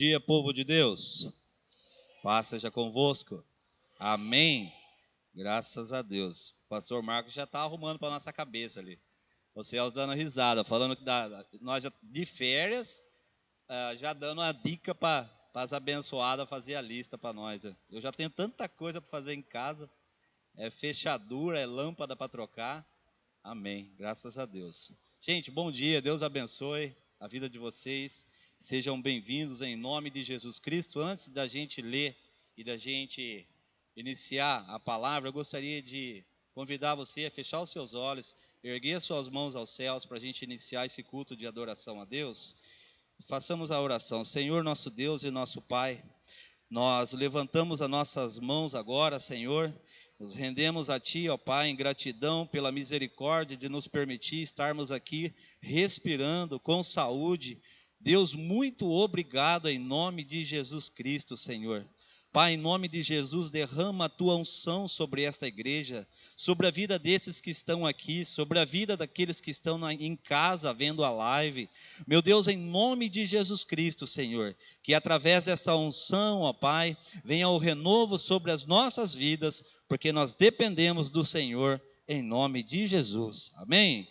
Dia, povo de Deus, paz seja convosco, amém, graças a Deus. O pastor Marcos já está arrumando para nossa cabeça ali, o Celso dando risada, falando que nós já, de férias, já dando uma dica para as abençoadas fazer a lista para nós. Eu já tenho tanta coisa para fazer em casa, é fechadura, é lâmpada para trocar, amém, graças a Deus. Gente, bom dia, Deus abençoe a vida de vocês. Sejam bem-vindos em nome de Jesus Cristo. Antes da gente ler e da gente iniciar a palavra, eu gostaria de convidar você a fechar os seus olhos, erguer suas mãos aos céus para a gente iniciar esse culto de adoração a Deus. Façamos a oração. Senhor, nosso Deus e nosso Pai, nós levantamos as nossas mãos agora, Senhor, nos rendemos a Ti, ó Pai, em gratidão pela misericórdia de nos permitir estarmos aqui respirando com saúde. Deus, muito obrigado em nome de Jesus Cristo, Senhor. Pai, em nome de Jesus, derrama a Tua unção sobre esta igreja, sobre a vida desses que estão aqui, sobre a vida daqueles que estão em casa vendo a live. Meu Deus, em nome de Jesus Cristo, Senhor, que através dessa unção, ó Pai, venha o renovo sobre as nossas vidas, porque nós dependemos do Senhor, em nome de Jesus. Amém?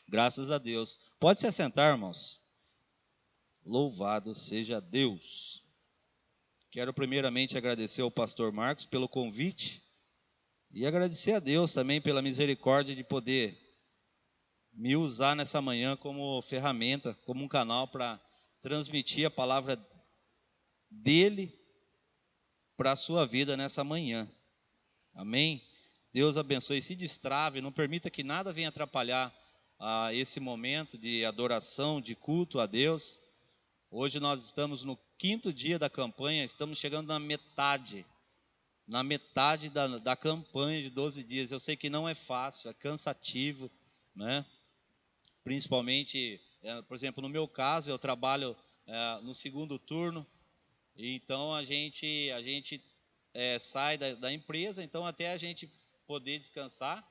Graças a Deus. Pode se assentar, irmãos. Louvado seja Deus. Quero primeiramente agradecer ao pastor Marcos pelo convite e agradecer a Deus também pela misericórdia de poder me usar nessa manhã como ferramenta, como um canal para transmitir a palavra dele para a sua vida nessa manhã. Amém? Deus abençoe, se destrave, não permita que nada venha atrapalhar esse momento de adoração, de culto a Deus. Hoje nós estamos no 5º dia da campanha, estamos chegando na metade da campanha de 12 dias. Eu sei que não é fácil, é cansativo, né? Principalmente, por exemplo, no meu caso, eu trabalho no segundo turno, então a gente sai da empresa, então até a gente poder descansar,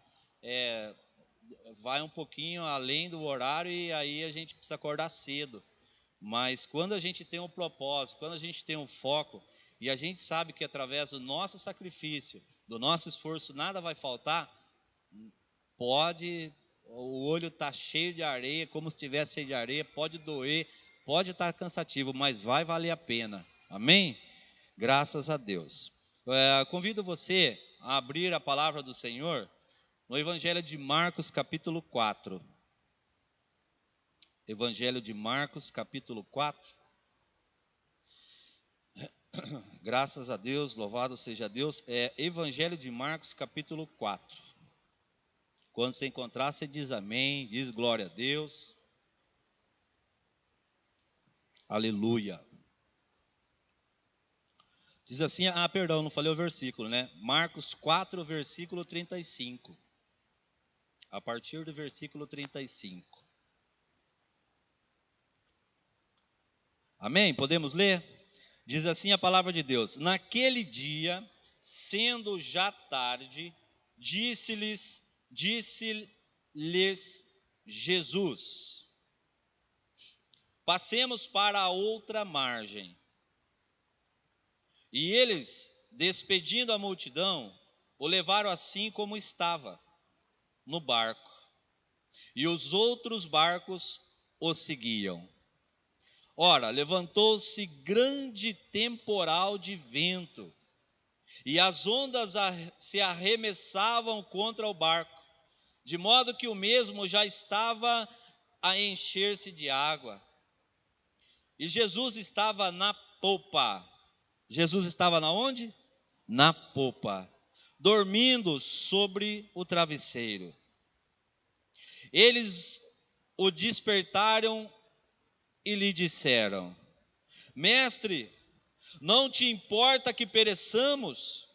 vai um pouquinho além do horário e aí a gente precisa acordar cedo. Mas quando a gente tem um propósito, quando a gente tem um foco, e a gente sabe que através do nosso sacrifício, do nosso esforço, nada vai faltar, o olho está cheio de areia, como se estivesse cheio de areia, pode doer, pode estar cansativo, mas vai valer a pena. Amém? Graças a Deus. Convido você a abrir a palavra do Senhor no Evangelho de Marcos, capítulo 4. Evangelho de Marcos, capítulo 4. Graças a Deus, louvado seja Deus. Evangelho de Marcos, capítulo 4. Quando você encontrar, você diz amém, diz glória a Deus. Aleluia. Diz assim, perdão, não falei o versículo, né? Marcos 4, versículo 35. A partir do versículo 35. Amém? Podemos ler? Diz assim a palavra de Deus: naquele dia, sendo já tarde, disse-lhes Jesus: passemos para a outra margem. E eles, despedindo a multidão, o levaram assim como estava, no barco. E os outros barcos o seguiam. Ora, levantou-se grande temporal de vento, e as ondas se arremessavam contra o barco, de modo que o mesmo já estava a encher-se de água. E Jesus estava na popa. Jesus estava na onde? Na popa, dormindo sobre o travesseiro. Eles o despertaram e lhe disseram: Mestre, não te importa que pereçamos?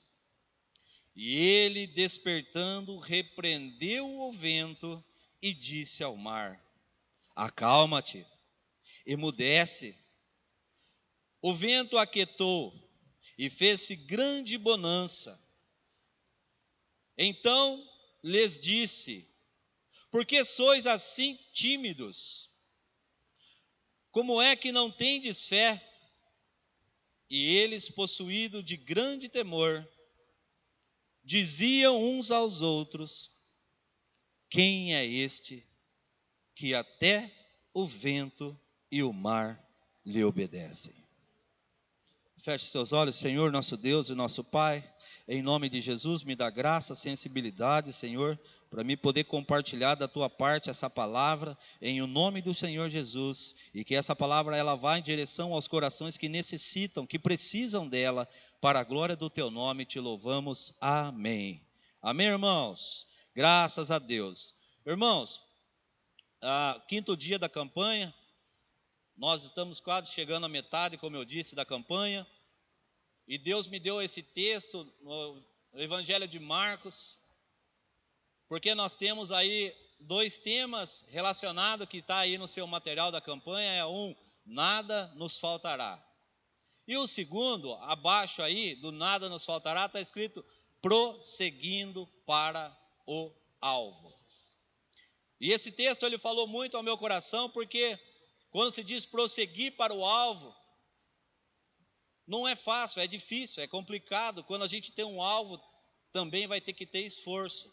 E ele, despertando, repreendeu o vento e disse ao mar: acalma-te, emudece. O vento aquietou e fez-se grande bonança. Então lhes disse: por que sois assim tímidos? Como é que não tendes fé? E eles, possuídos de grande temor, diziam uns aos outros: quem é este que até o vento e o mar lhe obedecem? Feche seus olhos. Senhor, nosso Deus e nosso Pai, em nome de Jesus, me dá graça, sensibilidade, Senhor, para mim poder compartilhar da Tua parte essa palavra, em o nome do Senhor Jesus, e que essa palavra ela vá em direção aos corações que necessitam, que precisam dela, para a glória do Teu nome, te louvamos. Amém. Amém, irmãos? Graças a Deus. Irmãos, quinto dia da campanha, nós estamos quase chegando à metade, como eu disse, da campanha. E Deus me deu esse texto no Evangelho de Marcos, porque nós temos aí dois temas relacionados que está aí no seu material da campanha. Nada nos faltará. E o segundo, abaixo aí, do nada nos faltará, está escrito prosseguindo para o alvo. E esse texto ele falou muito ao meu coração, porque quando se diz prosseguir para o alvo, não é fácil, é difícil, é complicado. Quando a gente tem um alvo, também vai ter que ter esforço.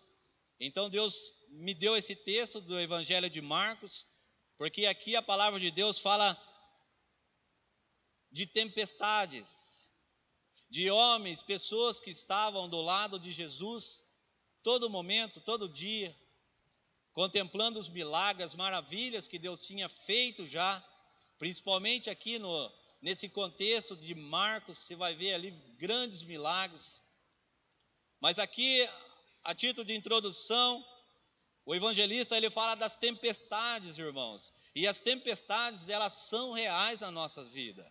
Então Deus me deu esse texto do Evangelho de Marcos, porque aqui a palavra de Deus fala de tempestades, de homens, pessoas que estavam do lado de Jesus, todo momento, todo dia, contemplando os milagres, as maravilhas que Deus tinha feito já, principalmente aqui nesse contexto de Marcos, você vai ver ali grandes milagres. Mas aqui, a título de introdução, o evangelista ele fala das tempestades, irmãos. E as tempestades, elas são reais na nossa vida.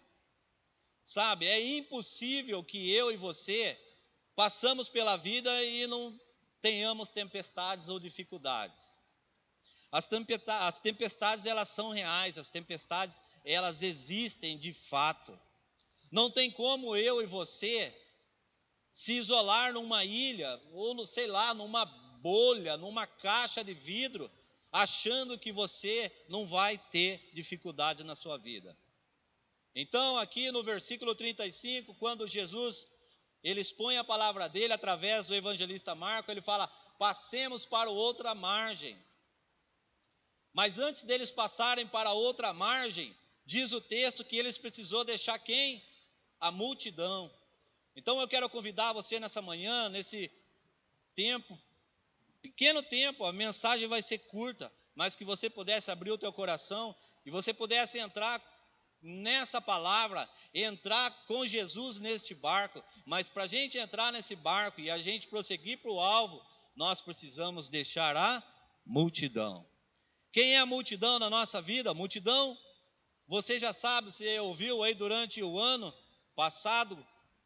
Sabe, é impossível que eu e você passamos pela vida e não tenhamos tempestades ou dificuldades. As tempestades, elas são reais, as tempestades, elas existem de fato. Não tem como eu e você se isolar numa ilha, ou sei lá, numa bolha, numa caixa de vidro, achando que você não vai ter dificuldade na sua vida. Então, aqui no versículo 35, quando Jesus ele expõe a palavra dele através do evangelista Marcos, ele fala: passemos para outra margem. Mas antes deles passarem para outra margem, diz o texto que eles precisou deixar quem? A multidão. Então eu quero convidar você nessa manhã, nesse tempo, pequeno tempo, a mensagem vai ser curta, mas que você pudesse abrir o teu coração e você pudesse entrar nessa palavra, entrar com Jesus neste barco. Mas para a gente entrar nesse barco e a gente prosseguir para o alvo, nós precisamos deixar a multidão. Quem é a multidão na nossa vida? A multidão, você já sabe, você ouviu aí durante o ano passado,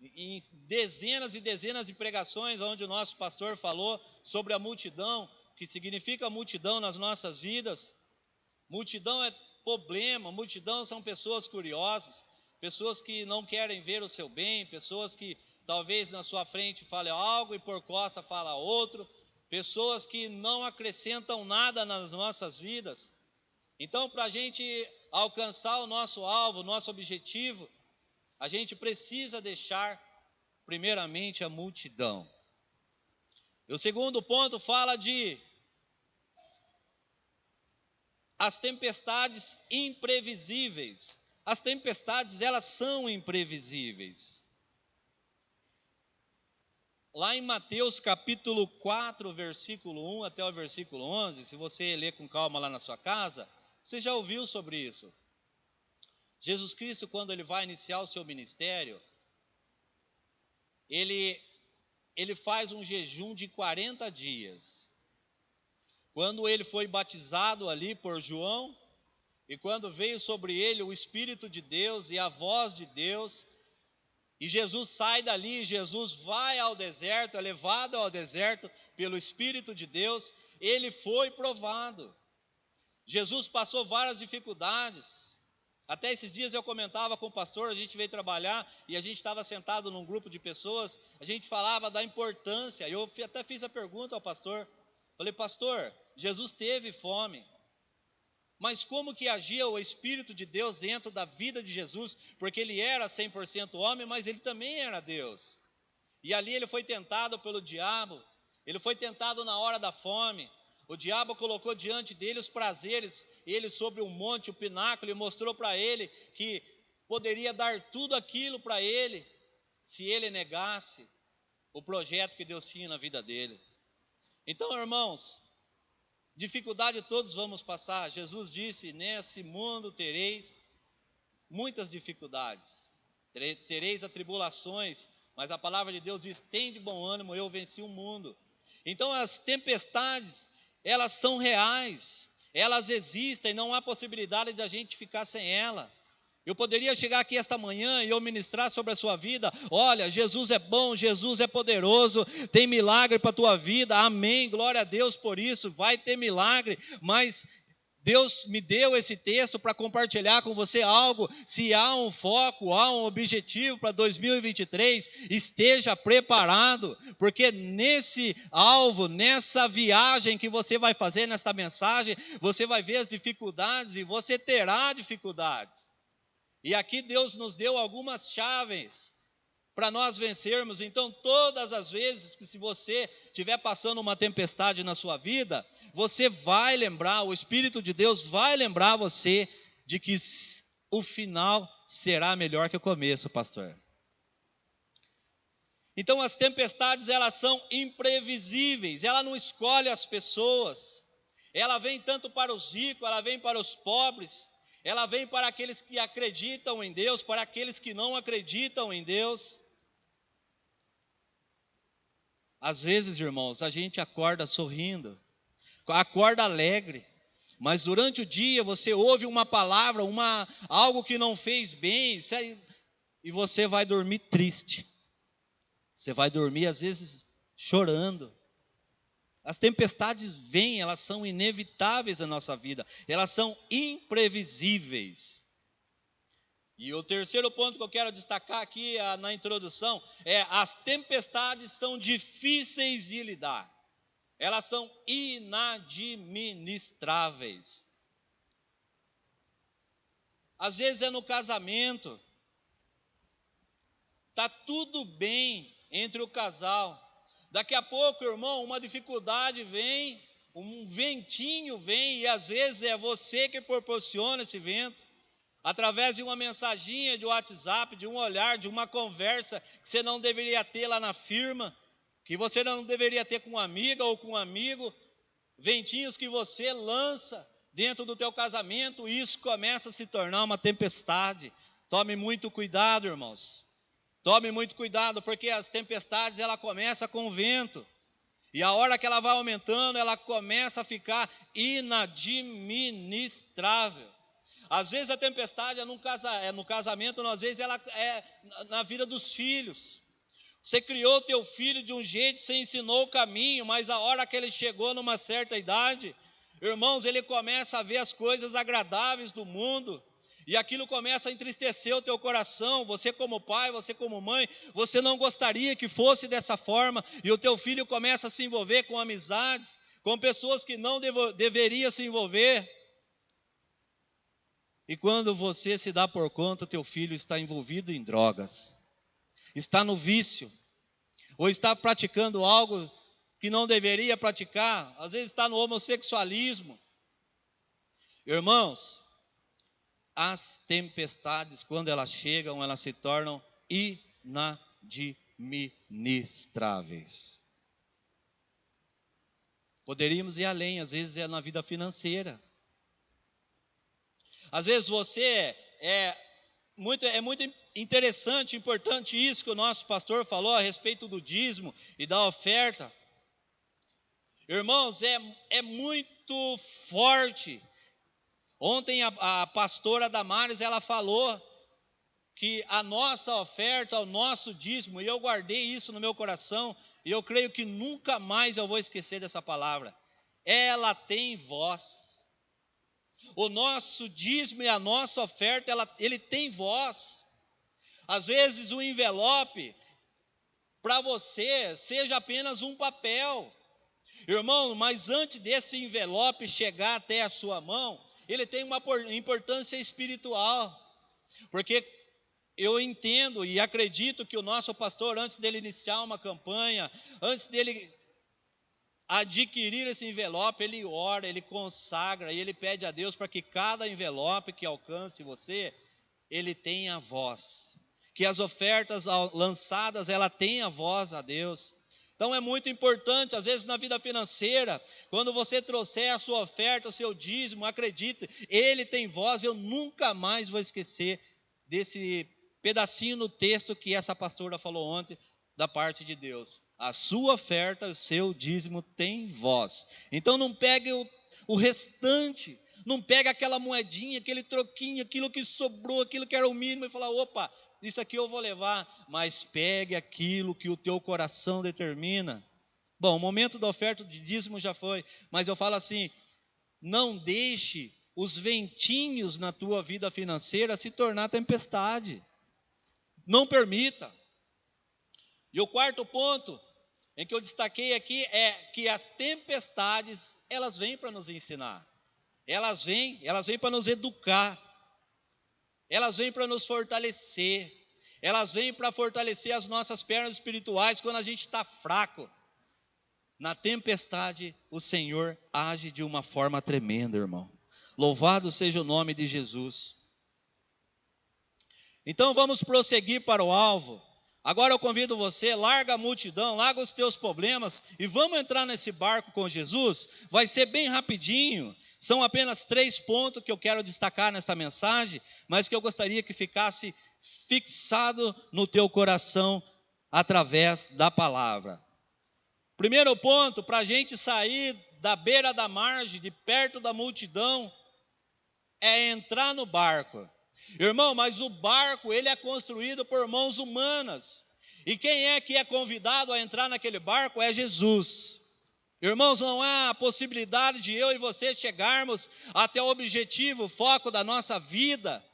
em dezenas e dezenas de pregações, onde o nosso pastor falou sobre a multidão, que significa multidão nas nossas vidas. Multidão é problema, multidão são pessoas curiosas, pessoas que não querem ver o seu bem, pessoas que talvez na sua frente fale algo e por costa fala outro, pessoas que não acrescentam nada nas nossas vidas. Então, para a gente alcançar o nosso alvo, o nosso objetivo, a gente precisa deixar primeiramente a multidão. E o segundo ponto fala de as tempestades imprevisíveis. As tempestades, elas são imprevisíveis. Lá em Mateus capítulo 4, versículo 1 até o versículo 11, se você ler com calma lá na sua casa, você já ouviu sobre isso. Jesus Cristo, quando ele vai iniciar o seu ministério, ele faz um jejum de 40 dias. Quando ele foi batizado ali por João, e quando veio sobre ele o Espírito de Deus e a voz de Deus, e Jesus sai dali, Jesus vai ao deserto, é levado ao deserto pelo Espírito de Deus, ele foi provado. Jesus passou várias dificuldades. Até esses dias eu comentava com o pastor, a gente veio trabalhar e a gente estava sentado num grupo de pessoas, a gente falava da importância, eu até fiz a pergunta ao pastor, falei: pastor, Jesus teve fome, Mas como que agia o Espírito de Deus dentro da vida de Jesus? Porque ele era 100% homem, mas ele também era Deus. E ali ele foi tentado pelo diabo, ele foi tentado na hora da fome. O diabo colocou diante dele os prazeres, ele sobre um monte, o pináculo, e mostrou para ele que poderia dar tudo aquilo para ele, se ele negasse o projeto que Deus tinha na vida dele. Então, irmãos, dificuldade todos vamos passar. Jesus disse, nesse mundo tereis muitas dificuldades, tereis atribulações, mas a palavra de Deus diz, tem de bom ânimo, eu venci o mundo. Então as tempestades, elas são reais, elas existem, não há possibilidade de a gente ficar sem ela. Eu poderia chegar aqui esta manhã e eu ministrar sobre a sua vida, olha, Jesus é bom, Jesus é poderoso, tem milagre para a tua vida, amém, glória a Deus por isso, vai ter milagre, mas Deus me deu esse texto para compartilhar com você algo. Se há um foco, há um objetivo para 2023, esteja preparado, porque nesse alvo, nessa viagem que você vai fazer, nessa mensagem, você vai ver as dificuldades e você terá dificuldades. E aqui Deus nos deu algumas chaves para nós vencermos. Então, todas as vezes que se você estiver passando uma tempestade na sua vida, você vai lembrar, o Espírito de Deus vai lembrar você de que o final será melhor que o começo, pastor. Então, as tempestades, elas são imprevisíveis, ela não escolhe as pessoas, ela vem tanto para os ricos, ela vem para os pobres, ela vem para aqueles que acreditam em Deus, para aqueles que não acreditam em Deus. Às vezes, irmãos, a gente acorda sorrindo, acorda alegre, mas durante o dia você ouve uma palavra, algo que não fez bem, e você vai dormir triste. Você vai dormir, às vezes, chorando. As tempestades vêm, elas são inevitáveis na nossa vida, elas são imprevisíveis. E o terceiro ponto que eu quero destacar aqui na introdução é: as tempestades são difíceis de lidar, elas são inadministráveis. Às vezes é no casamento, está tudo bem entre o casal, daqui a pouco, irmão, uma dificuldade vem, um ventinho vem, e às vezes é você que proporciona esse vento, através de uma mensaginha de WhatsApp, de um olhar, de uma conversa que você não deveria ter lá na firma, que você não deveria ter com uma amiga ou com um amigo, ventinhos que você lança dentro do teu casamento, e isso começa a se tornar uma tempestade. Tome muito cuidado, irmãos. Tome muito cuidado, porque as tempestades, ela começa com o vento, e a hora que ela vai aumentando, ela começa a ficar inadministrável. Às vezes a tempestade é no casamento, às vezes ela é na vida dos filhos. Você criou o teu filho de um jeito, você ensinou o caminho, mas a hora que ele chegou numa certa idade, irmãos, ele começa a ver as coisas agradáveis do mundo, e aquilo começa a entristecer o teu coração. Você como pai, você como mãe, você não gostaria que fosse dessa forma, e o teu filho começa a se envolver com amizades, com pessoas que não deveria se envolver. E quando você se dá por conta, o teu filho está envolvido em drogas, está no vício, ou está praticando algo que não deveria praticar, às vezes está no homossexualismo. Irmãos, as tempestades, quando elas chegam, elas se tornam inadministráveis. Poderíamos ir além, às vezes é na vida financeira. Às vezes você é muito interessante, importante isso que o nosso pastor falou a respeito do dízimo e da oferta. Irmãos, é muito forte. Ontem a pastora Damares, ela falou que a nossa oferta, o nosso dízimo, e eu guardei isso no meu coração, e eu creio que nunca mais eu vou esquecer dessa palavra. Ela tem voz. O nosso dízimo e a nossa oferta, ele tem voz. Às vezes o envelope, para você, seja apenas um papel. Irmão, mas antes desse envelope chegar até a sua mão, ele tem uma importância espiritual, porque eu entendo e acredito que o nosso pastor, antes dele iniciar uma campanha, antes dele adquirir esse envelope, ele ora, ele consagra e ele pede a Deus para que cada envelope que alcance você, ele tenha voz, que as ofertas lançadas, ela tenha voz a Deus. Então é muito importante, às vezes na vida financeira, quando você trouxer a sua oferta, o seu dízimo, acredite, ele tem voz. Eu nunca mais vou esquecer desse pedacinho no texto que essa pastora falou ontem, da parte de Deus. A sua oferta, o seu dízimo tem voz. Então não pegue o restante, não pega aquela moedinha, aquele troquinho, aquilo que sobrou, aquilo que era o mínimo e fala, opa, isso aqui eu vou levar, mas pegue aquilo que o teu coração determina. Bom, o momento da oferta de dízimo já foi, mas eu falo assim, não deixe os ventinhos na tua vida financeira se tornar tempestade. Não permita. E o quarto ponto em que eu destaquei aqui é que as tempestades, elas vêm para nos ensinar. Elas vêm para nos educar. Elas vêm para nos fortalecer. Elas vêm para fortalecer as nossas pernas espirituais quando a gente está fraco. Na tempestade, o Senhor age de uma forma tremenda, irmão. Louvado seja o nome de Jesus. Então vamos prosseguir para o alvo. Agora eu convido você, larga a multidão, larga os teus problemas e vamos entrar nesse barco com Jesus. Vai ser bem rapidinho, são apenas 3 pontos que eu quero destacar nesta mensagem, mas que eu gostaria que ficasse fixado no teu coração através da palavra. Primeiro ponto, para a gente sair da beira da margem, de perto da multidão, é entrar no barco. Irmão, mas o barco, ele é construído por mãos humanas. E quem é que é convidado a entrar naquele barco é Jesus. Irmãos, não há possibilidade de eu e você chegarmos até o objetivo, o foco da nossa vida,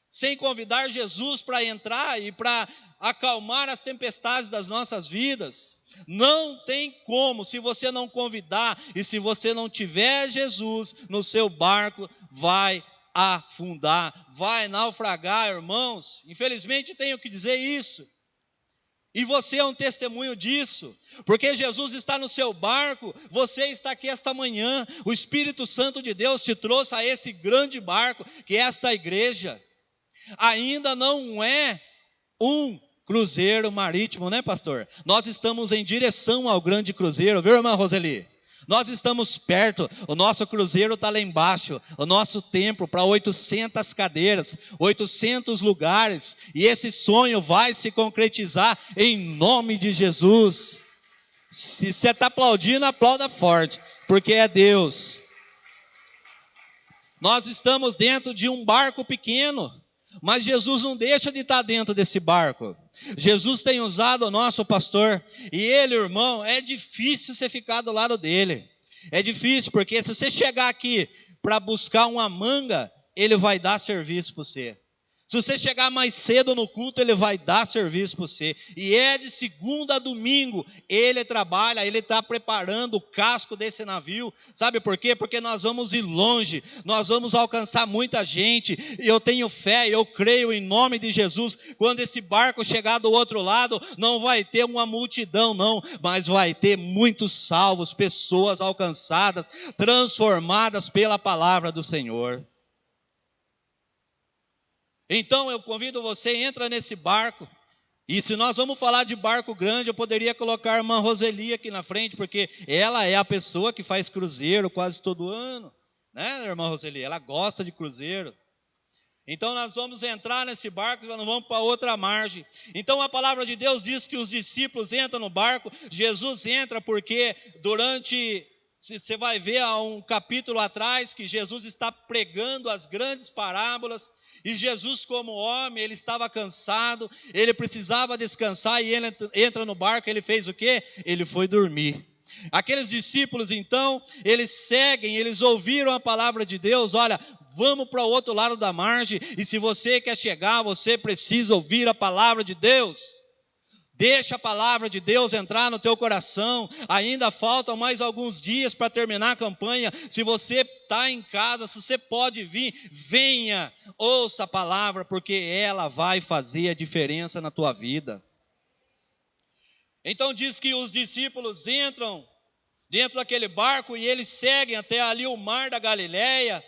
sem convidar Jesus para entrar e para acalmar as tempestades das nossas vidas. Não tem como, se você não convidar e se você não tiver Jesus no seu barco, vai afundar, vai naufragar, irmãos. Infelizmente tenho que dizer isso. E você é um testemunho disso, porque Jesus está no seu barco, você está aqui esta manhã, o Espírito Santo de Deus te trouxe a esse grande barco, que é esta igreja. Ainda não é um cruzeiro marítimo, né, pastor? Nós estamos em direção ao grande cruzeiro, viu, irmã Roseli? Nós estamos perto, o nosso cruzeiro está lá embaixo, o nosso templo para 800 cadeiras, 800 lugares, e esse sonho vai se concretizar em nome de Jesus. Se você está aplaudindo, aplauda forte, porque é Deus. Nós estamos dentro de um barco pequeno, mas Jesus não deixa de estar dentro desse barco. Jesus tem usado o nosso pastor, e ele, irmão, é difícil você ficar do lado dele. É difícil, porque se você chegar aqui para buscar uma manga, ele vai dar serviço para você. Se você chegar mais cedo no culto, ele vai dar serviço para você. E é de segunda a domingo, ele trabalha, ele está preparando o casco desse navio. Sabe por quê? Porque nós vamos ir longe, nós vamos alcançar muita gente. Eu tenho fé, eu creio em nome de Jesus. Quando esse barco chegar do outro lado, não vai ter uma multidão não, mas vai ter muitos salvos, pessoas alcançadas, transformadas pela palavra do Senhor. Então eu convido você, entra nesse barco, e se nós vamos falar de barco grande, eu poderia colocar a irmã Roseli aqui na frente, porque ela é a pessoa que faz cruzeiro quase todo ano, né, irmã Roseli? Ela gosta de cruzeiro. Então nós vamos entrar nesse barco, nós vamos para outra margem. Então a palavra de Deus diz que os discípulos entram no barco, Jesus entra porque você vai ver há um capítulo atrás que Jesus está pregando as grandes parábolas, e Jesus como homem, ele estava cansado, ele precisava descansar, e ele entra no barco, ele fez o quê? Ele foi dormir. Aqueles discípulos então, eles seguem, eles ouviram a palavra de Deus, olha, vamos para o outro lado da margem, e se você quer chegar, você precisa ouvir a palavra de Deus. Deixa a palavra de Deus entrar no teu coração. Ainda faltam mais alguns dias para terminar a campanha. Se você está em casa, se você pode vir, venha, ouça a palavra, porque ela vai fazer a diferença na tua vida. Então diz que os discípulos entram dentro daquele barco e eles seguem até ali o mar da Galileia.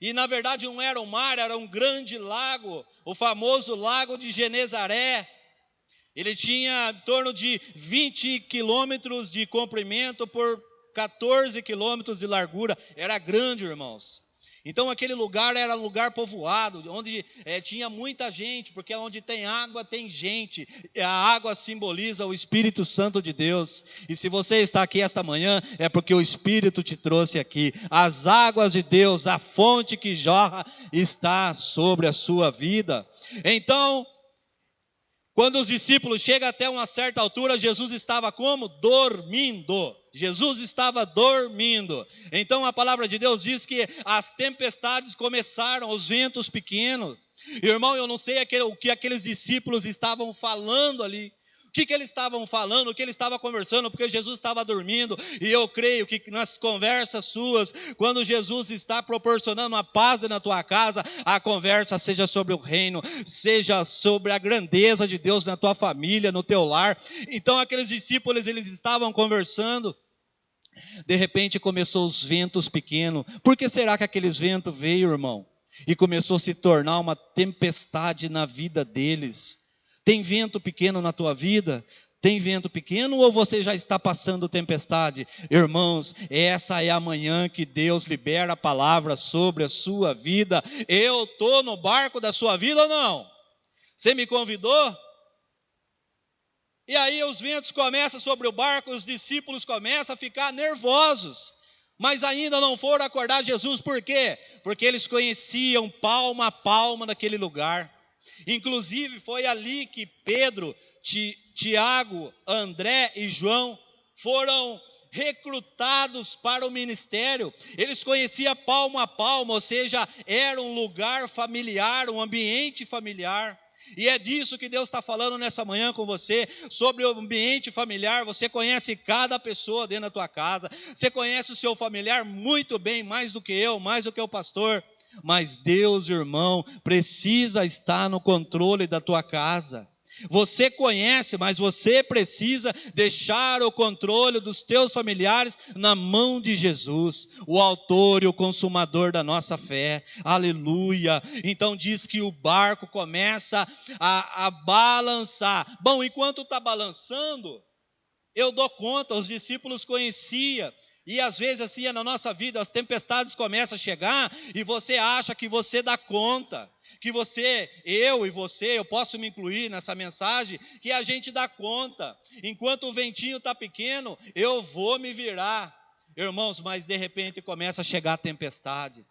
E na verdade não era um mar, era um grande lago, o famoso lago de Genezaré. Ele tinha em torno de 20 quilômetros de comprimento por 14 quilômetros de largura. Era grande, irmãos. Então aquele lugar era um lugar povoado, onde tinha muita gente, porque onde tem água tem gente. A água simboliza o Espírito Santo de Deus. E se você está aqui esta manhã, é porque o Espírito te trouxe aqui. As águas de Deus, a fonte que jorra, está sobre a sua vida. Então, quando os discípulos chegam até uma certa altura, Jesus estava como? Dormindo. Jesus estava dormindo. Então a palavra de Deus diz que as tempestades começaram, os ventos pequenos. Irmão, eu não sei o que aqueles discípulos estavam falando ali. O que eles estavam falando, o que eles estavam conversando, porque Jesus estava dormindo. E eu creio que nas conversas suas, quando Jesus está proporcionando a paz na tua casa, a conversa seja sobre o reino, seja sobre a grandeza de Deus na tua família, no teu lar. Então aqueles discípulos, eles estavam conversando. De repente começou os ventos pequenos. Por que será que aqueles ventos veio, irmão? E começou a se tornar uma tempestade na vida deles. Tem vento pequeno na tua vida? Tem vento pequeno ou você já está passando tempestade? Irmãos, essa é a manhã que Deus libera a palavra sobre a sua vida. Eu estou no barco da sua vida ou não? Você me convidou? E aí os ventos começam sobre o barco, os discípulos começam a ficar nervosos. Mas ainda não foram acordar Jesus, por quê? Porque eles conheciam palma a palma daquele lugar. Inclusive foi ali que Pedro, Tiago, André e João foram recrutados para o ministério. Eles conheciam palma a palma, ou seja, era um lugar familiar, um ambiente familiar. E é disso que Deus está falando nessa manhã com você, sobre o ambiente familiar. Você conhece cada pessoa dentro da tua casa, você conhece o seu familiar muito bem, mais do que eu, mais do que o pastor. Mas Deus, irmão, precisa estar no controle da tua casa. Você conhece, mas você precisa deixar o controle dos teus familiares na mão de Jesus, o autor e o consumador da nossa fé. Aleluia. Então diz que o barco começa a balançar. Bom, enquanto está balançando, eu dou conta, os discípulos conheciam. E às vezes assim é na nossa vida, as tempestades começam a chegar e você acha que você dá conta, que você, eu posso me incluir nessa mensagem, que a gente dá conta. Enquanto o ventinho está pequeno, eu vou me virar. Irmãos, mas de repente começa a chegar a tempestade.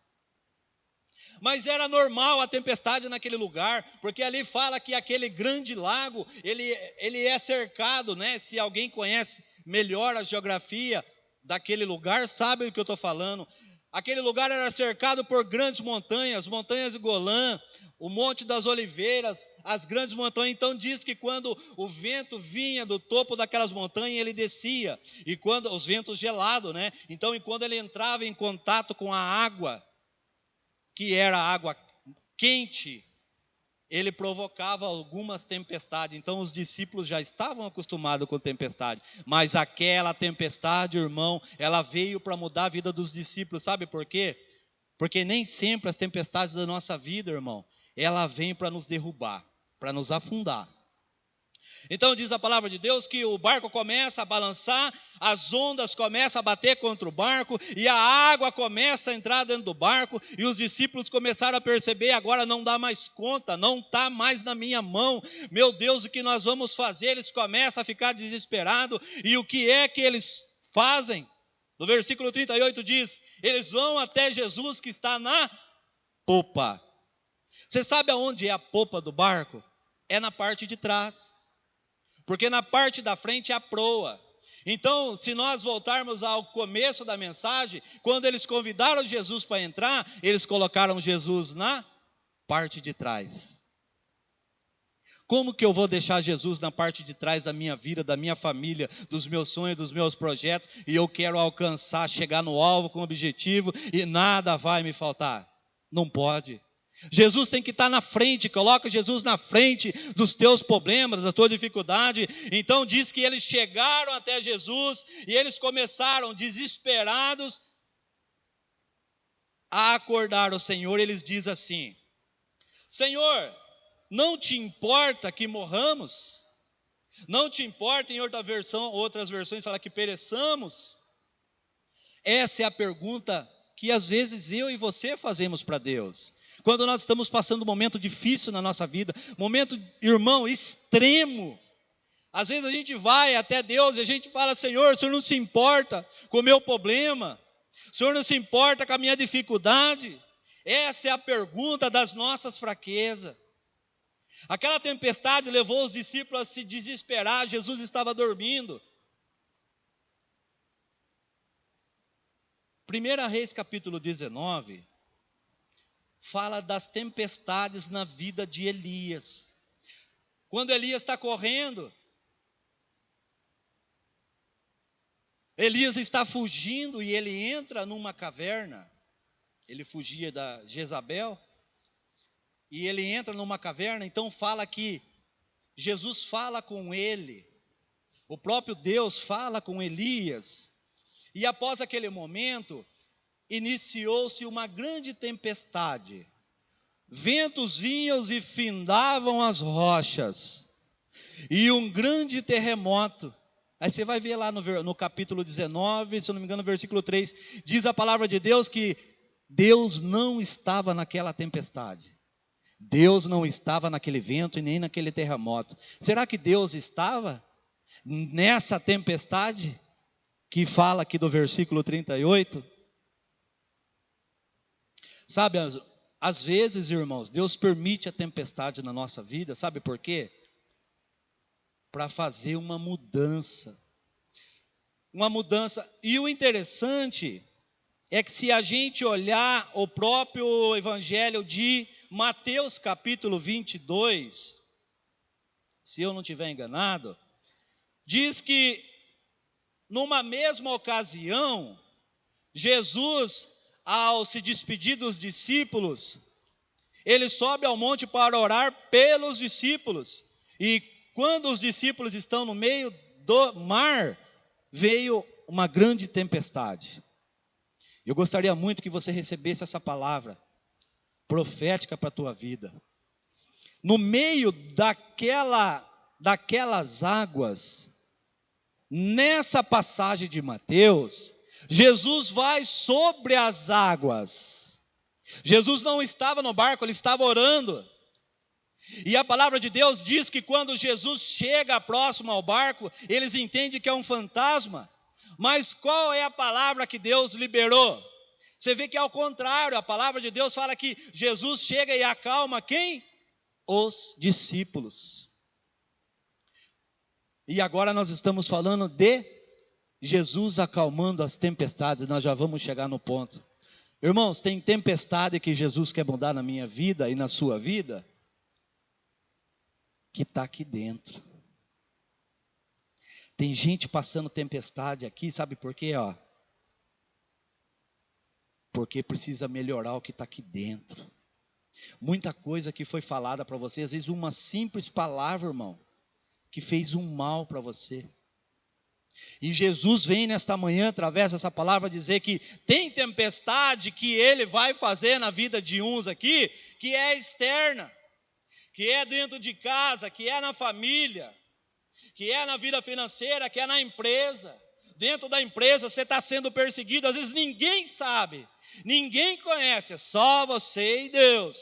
Mas era normal a tempestade naquele lugar, porque ali fala que aquele grande lago, ele é cercado, né? Se alguém conhece melhor a geografia daquele lugar, sabe o que eu estou falando. Aquele lugar era cercado por grandes montanhas, montanhas de Golã, o Monte das Oliveiras, as grandes montanhas. Então diz que quando o vento vinha do topo daquelas montanhas, ele descia, e quando os ventos gelados, né? Então, e quando ele entrava em contato com a água, que era água quente, ele provocava algumas tempestades. Então os discípulos já estavam acostumados com tempestade, mas aquela tempestade, irmão, ela veio para mudar a vida dos discípulos. Sabe por quê? Porque nem sempre as tempestades da nossa vida, irmão, ela vem para nos derrubar, para nos afundar. Então diz a palavra de Deus que o barco começa a balançar, as ondas começam a bater contra o barco, e a água começa a entrar dentro do barco, e os discípulos começaram a perceber, agora não dá mais conta, não está mais na minha mão, meu Deus, o que nós vamos fazer? Eles começam a ficar desesperados, e o que é que eles fazem? No versículo 38 diz, eles vão até Jesus que está na popa. Você sabe aonde é a popa do barco? É na parte de trás. Porque na parte da frente é a proa. Então, se nós voltarmos ao começo da mensagem, quando eles convidaram Jesus para entrar, eles colocaram Jesus na parte de trás. Como que eu vou deixar Jesus na parte de trás da minha vida, da minha família, dos meus sonhos, dos meus projetos, e eu quero alcançar, chegar no alvo com objetivo, e nada vai me faltar? Não pode. Jesus tem que estar na frente, coloca Jesus na frente dos teus problemas, da tua dificuldade. Então diz que eles chegaram até Jesus, e eles começaram desesperados a acordar o Senhor. Eles dizem assim: Senhor, não te importa que morramos? Não te importa, em outras versões fala que pereçamos? Essa é a pergunta que às vezes eu e você fazemos para Deus. Quando nós estamos passando um momento difícil na nossa vida, momento, irmão, extremo. Às vezes a gente vai até Deus e a gente fala: Senhor, o Senhor não se importa com o meu problema, o Senhor não se importa com a minha dificuldade. Essa é a pergunta das nossas fraquezas. Aquela tempestade levou os discípulos a se desesperar. Jesus estava dormindo. 1 Reis capítulo 19 fala das tempestades na vida de Elias. Quando Elias está correndo, Elias está fugindo e ele entra numa caverna. Ele fugia da Jezabel e ele entra numa caverna. Então fala que Jesus fala com ele, o próprio Deus fala com Elias, e após aquele momento iniciou-se uma grande tempestade. Ventos vinham e findavam as rochas, e um grande terremoto. Aí você vai ver lá no capítulo 19, se eu não me engano, versículo 3, diz a palavra de Deus que Deus não estava naquela tempestade. Deus não estava naquele vento e nem naquele terremoto. Será que Deus estava nessa tempestade que fala aqui do versículo 38? Sabe, às vezes, irmãos, Deus permite a tempestade na nossa vida, sabe por quê? Para fazer uma mudança. Uma mudança. E o interessante é que se a gente olhar o próprio evangelho de Mateus capítulo 22, se eu não estiver enganado, diz que numa mesma ocasião, Jesus, ao se despedir dos discípulos, ele sobe ao monte para orar pelos discípulos. E quando os discípulos estão no meio do mar, veio uma grande tempestade. Eu gostaria muito que você recebesse essa palavra profética para a tua vida. No meio daquelas águas, nessa passagem de Mateus, Jesus vai sobre as águas. Jesus não estava no barco, ele estava orando. E a palavra de Deus diz que quando Jesus chega próximo ao barco, eles entendem que é um fantasma. Mas qual é a palavra que Deus liberou? Você vê que é ao contrário, a palavra de Deus fala que Jesus chega e acalma quem? Os discípulos. E agora nós estamos falando de Jesus acalmando as tempestades, nós já vamos chegar no ponto. Irmãos, tem tempestade que Jesus quer mudar na minha vida e na sua vida, que está aqui dentro. Tem gente passando tempestade aqui, sabe por quê? Porque precisa melhorar o que está aqui dentro. Muita coisa que foi falada para você, às vezes uma simples palavra, irmão, que fez um mal para você. E Jesus vem nesta manhã, através dessa palavra, dizer que tem tempestade que Ele vai fazer na vida de uns aqui, que é externa, que é dentro de casa, que é na família, que é na vida financeira, que é na empresa. Dentro da empresa você está sendo perseguido, às vezes ninguém sabe, ninguém conhece, é só você e Deus.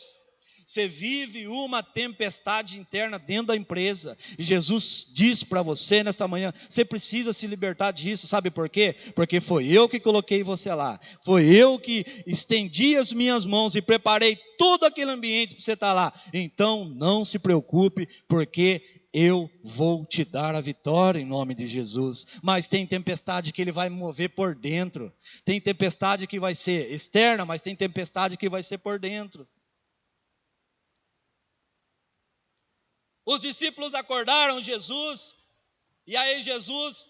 Você vive uma tempestade interna dentro da empresa. E Jesus diz para você nesta manhã, você precisa se libertar disso, sabe por quê? Porque foi eu que coloquei você lá. Foi eu que estendi as minhas mãos e preparei todo aquele ambiente para você estar lá. Então não se preocupe, porque eu vou te dar a vitória em nome de Jesus. Mas tem tempestade que Ele vai mover por dentro. Tem tempestade que vai ser externa, mas tem tempestade que vai ser por dentro. Os discípulos acordaram Jesus, e aí Jesus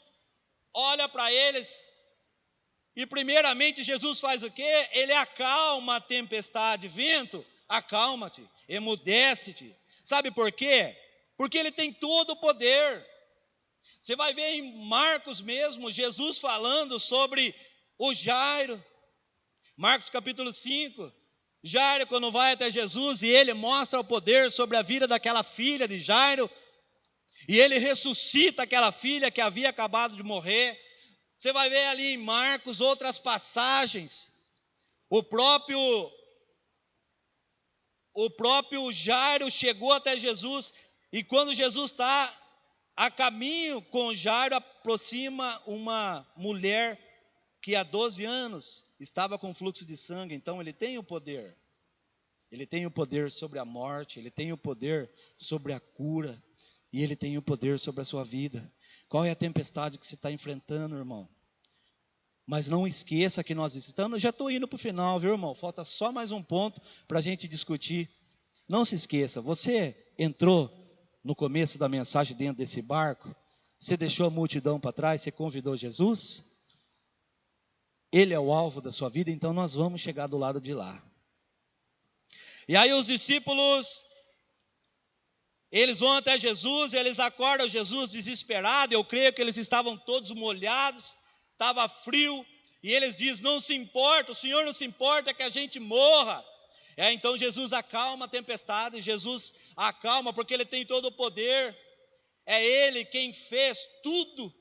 olha para eles, e primeiramente Jesus faz o quê? Ele acalma a tempestade. Vento, acalma-te, emudece-te. Sabe por quê? Porque ele tem todo o poder. Você vai ver em Marcos mesmo, Jesus falando sobre o Jairo. Marcos capítulo 5. Jairo, quando vai até Jesus, e ele mostra o poder sobre a vida daquela filha de Jairo, e ele ressuscita aquela filha que havia acabado de morrer. Você vai ver ali em Marcos outras passagens. O próprio Jairo chegou até Jesus, e quando Jesus está a caminho com Jairo, aproxima uma mulher que há 12 anos estava com fluxo de sangue. Então ele tem o poder. Ele tem o poder sobre a morte, ele tem o poder sobre a cura, e ele tem o poder sobre a sua vida. Qual é a tempestade que você está enfrentando, irmão? Mas não esqueça que nós estamos, já estou indo para o final, viu, irmão? Falta só mais um ponto para a gente discutir. Não se esqueça, você entrou no começo da mensagem dentro desse barco, você deixou a multidão para trás, você convidou Jesus, ele é o alvo da sua vida, então nós vamos chegar do lado de lá. E aí os discípulos, eles vão até Jesus, eles acordam Jesus desesperado, eu creio que eles estavam todos molhados, estava frio, e eles dizem, não se importa, o Senhor não se importa que a gente morra. Então Jesus acalma a tempestade, Jesus acalma porque Ele tem todo o poder, é Ele quem fez tudo,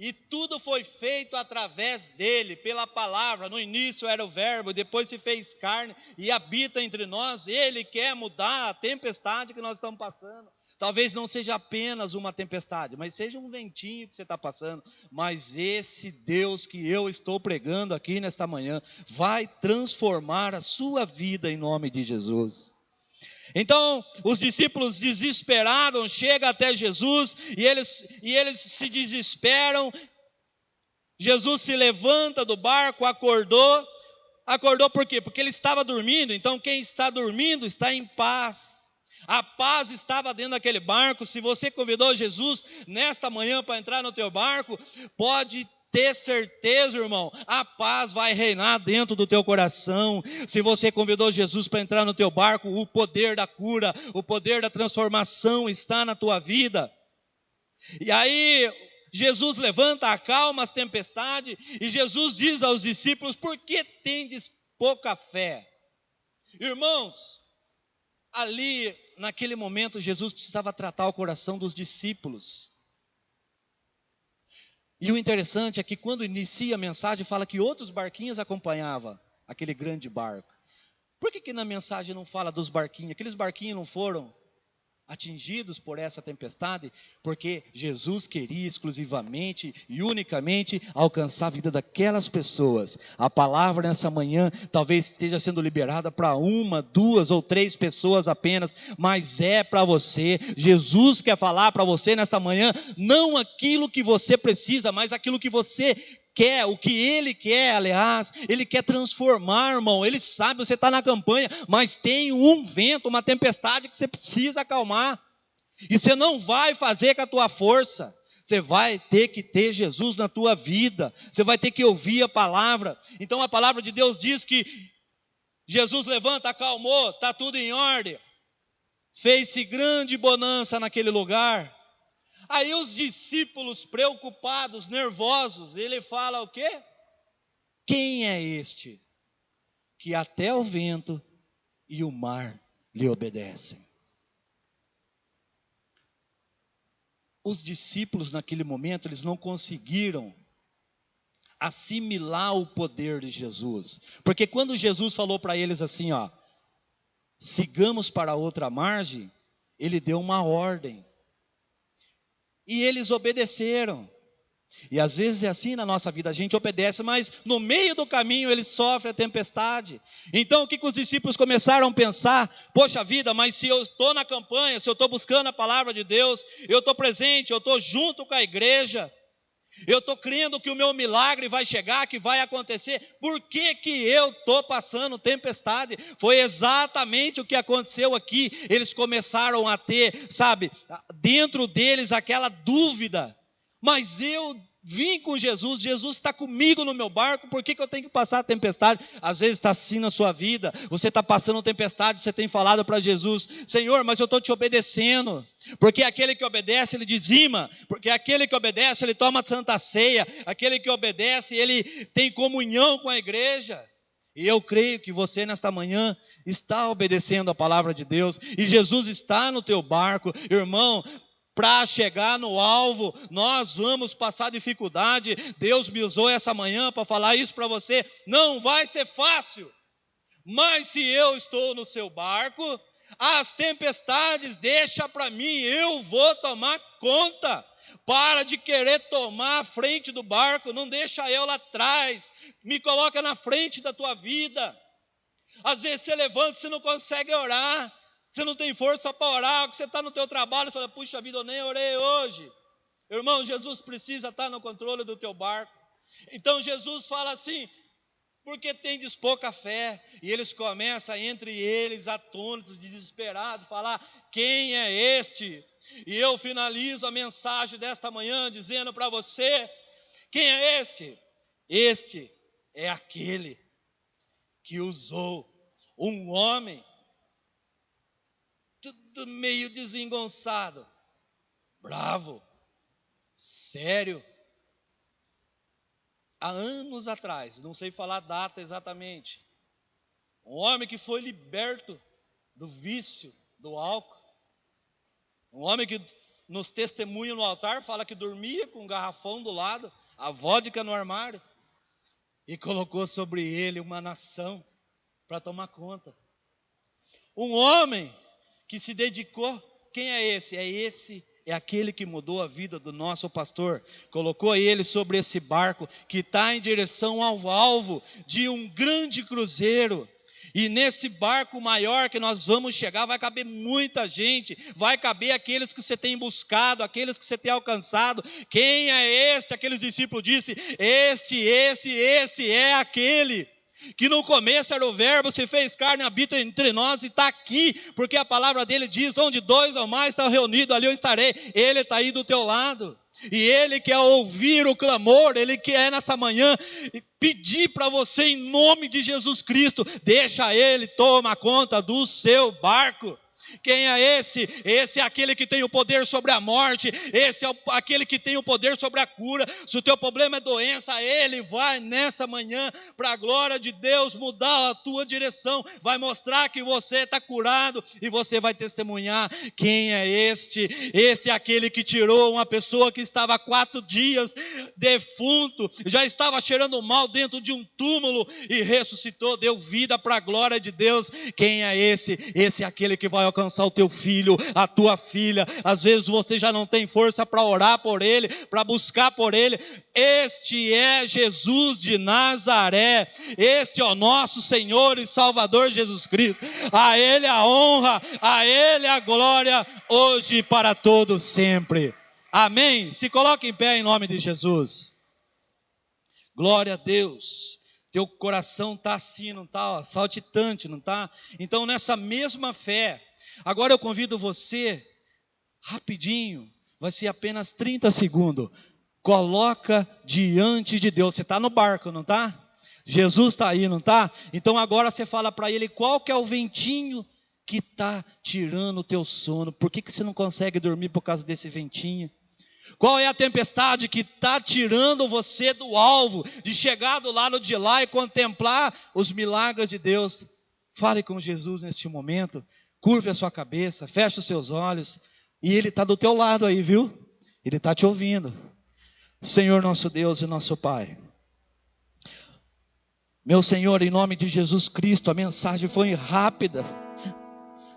e tudo foi feito através dEle, pela palavra. No início era o verbo, depois se fez carne e habita entre nós. Ele quer mudar a tempestade que nós estamos passando. Talvez não seja apenas uma tempestade, mas seja um ventinho que você está passando. Mas esse Deus que eu estou pregando aqui nesta manhã vai transformar a sua vida em nome de Jesus. Então, os discípulos desesperados chegam até Jesus e eles se desesperam. Jesus se levanta do barco, acordou por quê? Porque ele estava dormindo. Então quem está dormindo está em paz. A paz estava dentro daquele barco. Se você convidou Jesus nesta manhã para entrar no teu barco, pode ter certeza, irmão, a paz vai reinar dentro do teu coração. Se você convidou Jesus para entrar no teu barco, o poder da cura, o poder da transformação está na tua vida. E aí Jesus levanta, acalma as tempestades, e Jesus diz aos discípulos, por que tendes pouca fé? Irmãos, ali naquele momento Jesus precisava tratar o coração dos discípulos. E o interessante é que quando inicia a mensagem, fala que outros barquinhos acompanhavam aquele grande barco. Por que na mensagem não fala dos barquinhos? Aqueles barquinhos não foram atingidos por essa tempestade? Porque Jesus queria exclusivamente e unicamente alcançar a vida daquelas pessoas. A palavra nessa manhã talvez esteja sendo liberada para 1, 2 ou 3 pessoas apenas, mas é para você. Jesus quer falar para você nesta manhã, não aquilo que você precisa, mas aquilo que você quer, o que Ele quer. Aliás, Ele quer transformar, irmão. Ele sabe, você está na campanha, mas tem um vento, uma tempestade que você precisa acalmar, e você não vai fazer com a tua força. Você vai ter que ter Jesus na tua vida, você vai ter que ouvir a palavra. Então a palavra de Deus diz que Jesus levanta, acalmou, está tudo em ordem, fez-se grande bonança naquele lugar. Aí os discípulos preocupados, nervosos, ele fala o quê? Quem é este que até o vento e o mar lhe obedecem? Os discípulos naquele momento, eles não conseguiram assimilar o poder de Jesus. Porque quando Jesus falou para eles assim, ó, sigamos para outra margem, ele deu uma ordem. E eles obedeceram. E às vezes é assim na nossa vida, a gente obedece, mas no meio do caminho ele sofre a tempestade. Então o que os discípulos começaram a pensar? Poxa vida, mas se eu estou na campanha, se eu estou buscando a palavra de Deus, eu estou presente, eu estou junto com a igreja, Eu estou crendo que o meu milagre vai chegar, que vai acontecer. Por que eu estou passando tempestade? Foi exatamente o que aconteceu aqui. Eles começaram a ter, dentro deles aquela dúvida. Mas eu vim com Jesus, Jesus está comigo no meu barco, por que eu tenho que passar a tempestade? Às vezes está assim na sua vida, você está passando tempestade, você tem falado para Jesus: Senhor, mas eu estou te obedecendo, porque aquele que obedece, ele dizima, porque aquele que obedece, ele toma santa ceia, aquele que obedece, ele tem comunhão com a igreja. E eu creio que você nesta manhã está obedecendo a palavra de Deus, e Jesus está no teu barco, irmão. Para chegar no alvo, nós vamos passar dificuldade. Deus me usou essa manhã para falar isso para você. Não vai ser fácil, mas se eu estou no seu barco, as tempestades deixa para mim, eu vou tomar conta. Para de querer tomar a frente do barco, não deixa eu lá atrás, me coloca na frente da tua vida. Às vezes você levanta, você não consegue orar, você não tem força para orar, você está no teu trabalho, você fala: puxa vida, eu nem orei hoje. Irmão, Jesus precisa estar no controle do teu barco. Então Jesus fala assim: porque tendes pouca fé. E eles começam, entre eles, atônitos, desesperados, falar: quem é este? E eu finalizo a mensagem desta manhã dizendo para você: quem é este? Este é aquele que usou um homem tudo meio desengonçado, bravo, sério, há anos atrás, não sei falar a data exatamente, um homem que foi liberto do vício do álcool, um homem que nos testemunha no altar fala que dormia com um garrafão do lado, a vodka no armário, e colocou sobre ele uma nação para tomar conta. Um homem que se dedicou. Quem é esse? É aquele que mudou a vida do nosso pastor, colocou ele sobre esse barco, que está em direção ao alvo de um grande cruzeiro, e nesse barco maior que nós vamos chegar, vai caber muita gente, vai caber aqueles que você tem buscado, aqueles que você tem alcançado. Quem é este? Aqueles discípulos disseram: esse é aquele que no começo era o verbo, se fez carne, habita entre nós e está aqui, porque a palavra dele diz: onde dois ou mais estão reunidos, ali eu estarei. Ele está aí do teu lado, e ele quer ouvir o clamor, ele quer nessa manhã pedir para você, em nome de Jesus Cristo: deixa ele tomar conta do seu barco. Quem é esse? Esse é aquele que tem o poder sobre a morte, esse é aquele que tem o poder sobre a cura. Se o teu problema é doença, ele vai nessa manhã, para a glória de Deus, mudar a tua direção, vai mostrar que você está curado, e você vai testemunhar. Quem é este? Este é aquele que tirou uma pessoa que estava há 4 dias defunto, já estava cheirando mal dentro de um túmulo, e ressuscitou, deu vida para a glória de Deus. Quem é esse? Esse é aquele que vai alcançar o teu filho, a tua filha. Às vezes você já não tem força para orar por ele, para buscar por ele. Este é Jesus de Nazaré, este é o nosso Senhor e Salvador Jesus Cristo. A ele a honra, a ele a glória, hoje e para todos sempre. Amém? Se coloque em pé em nome de Jesus. Glória a Deus. Teu coração está assim, não está saltitante, não está? Então nessa mesma fé, agora eu convido você, rapidinho, vai ser apenas 30 segundos, coloca diante de Deus. Você está no barco, não está? Jesus está aí, não está? Então agora você fala para ele: qual que é o ventinho que está tirando o teu sono? Por que você não consegue dormir por causa desse ventinho? Qual é a tempestade que está tirando você do alvo, de chegar do lado de lá e contemplar os milagres de Deus? Fale com Jesus neste momento, curve a sua cabeça, feche os seus olhos, e Ele está do teu lado aí, viu? Ele está te ouvindo. Senhor nosso Deus e nosso Pai, meu Senhor, em nome de Jesus Cristo, a mensagem foi rápida,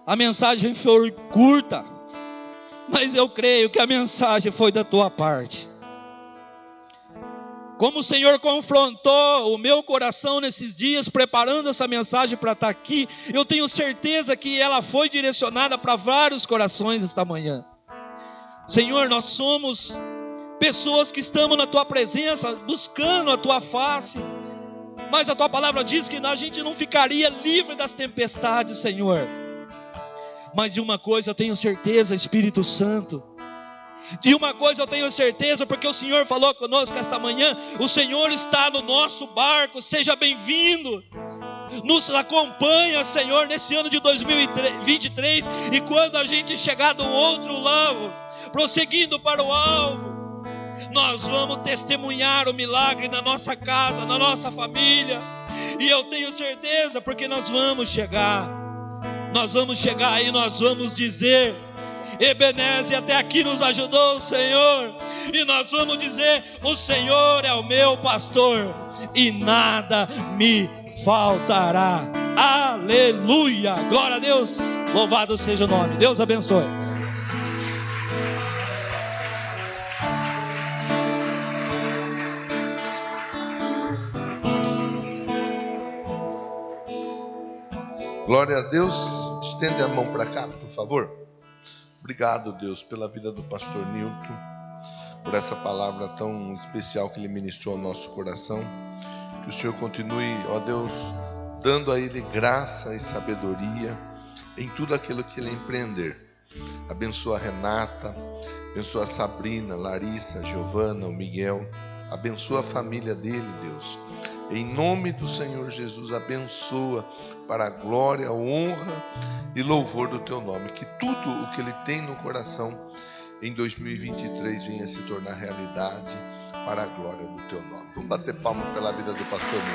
a mensagem foi curta, mas eu creio que a mensagem foi da tua parte. Como o Senhor confrontou o meu coração nesses dias, preparando essa mensagem para estar aqui, eu tenho certeza que ela foi direcionada para vários corações esta manhã. Senhor, nós somos pessoas que estamos na tua presença, buscando a tua face, mas a tua palavra diz que a gente não ficaria livre das tempestades, Senhor. Mas de uma coisa eu tenho certeza, Espírito Santo, de uma coisa eu tenho certeza, porque o Senhor falou conosco esta manhã, o Senhor está no nosso barco, seja bem-vindo, nos acompanha, Senhor, nesse ano de 2023, e quando a gente chegar do outro lado, prosseguindo para o alvo, nós vamos testemunhar o milagre na nossa casa, na nossa família, e eu tenho certeza, porque nós vamos chegar e nós vamos dizer: Ebenezer, até aqui nos ajudou o Senhor, e nós vamos dizer: o Senhor é o meu pastor, e nada me faltará. Aleluia, glória a Deus, louvado seja o nome, Deus abençoe. Glória a Deus. Estende a mão para cá, por favor. Obrigado, Deus, pela vida do pastor Nilton, por essa palavra tão especial que ele ministrou ao nosso coração. Que o Senhor continue, ó Deus, dando a ele graça e sabedoria em tudo aquilo que ele empreender. Abençoa a Renata, abençoa a Sabrina, Larissa, Giovana, o Miguel. Abençoa a família dele, Deus. Em nome do Senhor Jesus, abençoa para a glória, a honra e louvor do teu nome. Que tudo o que ele tem no coração em 2023 venha se tornar realidade para a glória do teu nome. Vamos bater palmas pela vida do pastor Nilton.